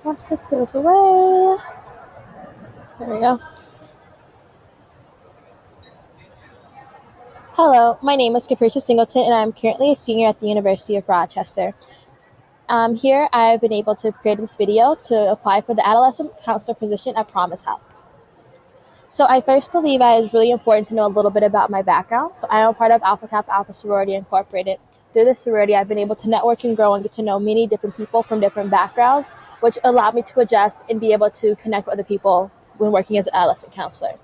Once this goes away, there we go. Hello, my name is Capricia Singleton, and I'm currently a senior at the University of Rochester. Here, I've been able to create this video to apply for the adolescent counselor position at Promise House. So I first believe it's really important to know a little bit about my background. So I am a part of Alpha Kappa Alpha Sorority Incorporated. Through this sorority, I've been able to network and grow and get to know many different people from different backgrounds, which allowed me to adjust and be able to connect with other people when working as an adolescent counselor.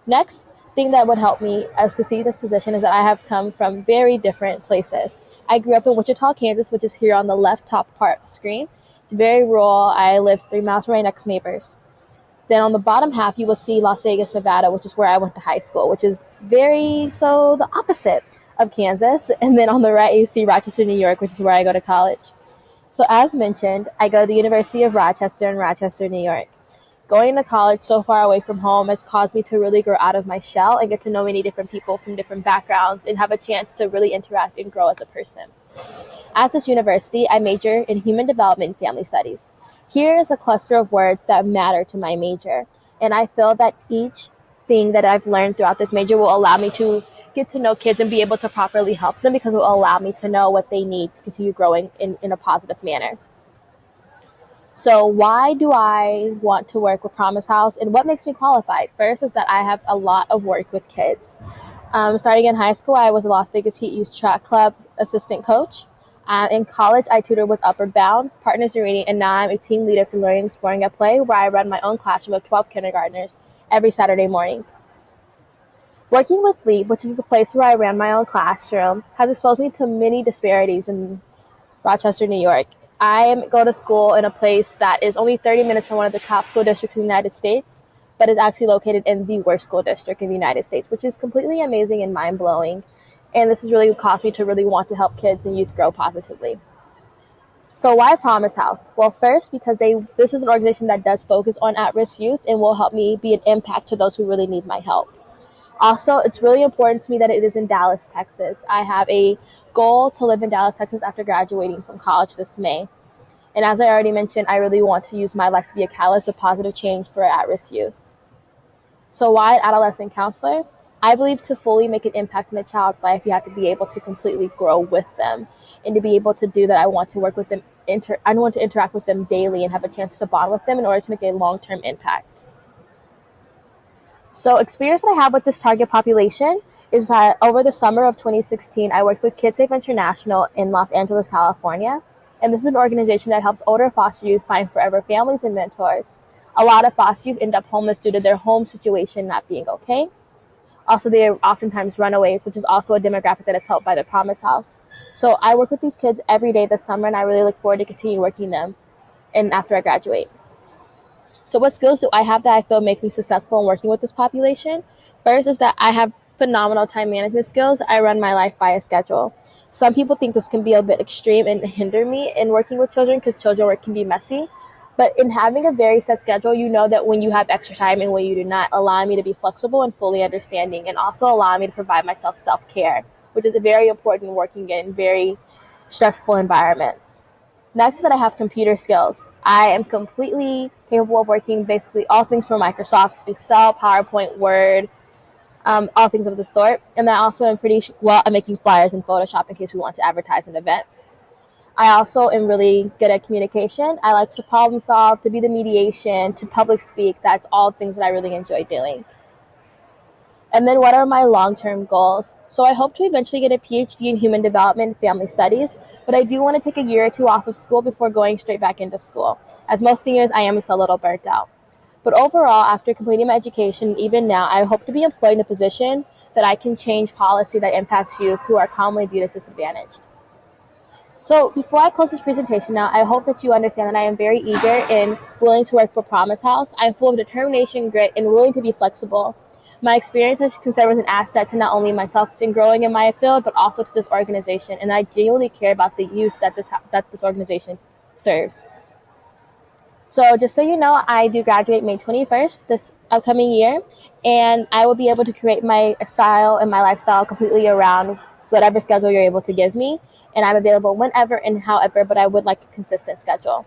Next thing that would help me as to see this position is that I have come from very different places. I grew up in Wichita, Kansas, which is here on the left top part of the screen. It's very rural. I live 3 miles from my next neighbors. Then on the bottom half, you will see Las Vegas, Nevada, which is where I went to high school, which is the opposite of Kansas. And then on the right, you see Rochester, New York, which is where I go to college. So as mentioned, I go to the University of Rochester in Rochester, New York. Going to college so far away from home has caused me to really grow out of my shell and get to know many different people from different backgrounds and have a chance to really interact and grow as a person. At this university, I major in human development and family studies. Here is a cluster of words that matter to my major, and I feel that each thing that I've learned throughout this major will allow me to get to know kids and be able to properly help them because it will allow me to know what they need to continue growing in a positive manner. So why do I want to work with Promise House and what makes me qualified? First is that I have a lot of work with kids. Starting in high school, I was a Las Vegas Heat Youth Track Club assistant coach. In college, I tutored with Upward Bound, Partners in Reading, and now I'm a team leader for Learning Exploring at Play, where I run my own classroom of 12 kindergartners every Saturday morning. Working with LEAP, which is the place where I ran my own classroom, has exposed me to many disparities in Rochester, New York. I go to school in a place that is only 30 minutes from one of the top school districts in the United States, but is actually located in the worst school district in the United States, which is completely amazing and mind-blowing. And this has really caused me to really want to help kids and youth grow positively. So why Promise House? Well, first, because this is an organization that does focus on at-risk youth and will help me be an impact to those who really need my help. Also, it's really important to me that it is in Dallas, Texas. I have a goal to live in Dallas, Texas after graduating from college this May. And as I already mentioned, I really want to use my life to be a catalyst of positive change for at-risk youth. So why an adolescent counselor? I believe to fully make an impact in a child's life, you have to be able to completely grow with them. And to be able to do that, I want to work with them. I want to interact with them daily and have a chance to bond with them in order to make a long-term impact. So experience that I have with this target population is that over the summer of 2016, I worked with KidSafe International in Los Angeles, California. And this is an organization that helps older foster youth find forever families and mentors. A lot of foster youth end up homeless due to their home situation not being okay. Also, they are oftentimes runaways, which is also a demographic that is helped by the Promise House. So I work with these kids every day this summer, and I really look forward to continue working them after I graduate. So what skills do I have that I feel make me successful in working with this population? First is that I have phenomenal time management skills. I run my life by a schedule. Some people think this can be a bit extreme and hinder me in working with children because children work can be messy. But in having a very set schedule, you know that when you have extra time and when you do not, allow me to be flexible and fully understanding, and also allow me to provide myself self-care, which is very important working in very stressful environments. Next is that I have computer skills. I am completely capable of working basically all things from Microsoft, Excel, PowerPoint, Word, all things of the sort. And I also am pretty well at making flyers in Photoshop in case we want to advertise an event. I also am really good at communication. I like to problem solve, to be the mediation, to public speak. That's all things that I really enjoy doing. And then what are my long-term goals? So I hope to eventually get a PhD in human development and family studies, but I do want to take a year or two off of school before going straight back into school. As most seniors, I am a little burnt out. But overall, after completing my education, even now, I hope to be employed in a position that I can change policy that impacts youth who are commonly viewed as disadvantaged. So before I close this presentation now, I hope that you understand that I am very eager and willing to work for Promise House. I'm full of determination, grit, and willing to be flexible. My experience has can serve as an asset to not only myself in growing in my field, but also to this organization. And I genuinely care about the youth that this organization serves. So just so you know, I do graduate May 21st this upcoming year, and I will be able to create my style and my lifestyle completely around whatever schedule you're able to give me. And I'm available whenever and however, but I would like a consistent schedule.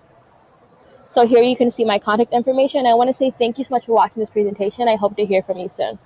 So here you can see my contact information. I want to say thank you so much for watching this presentation. I hope to hear from you soon.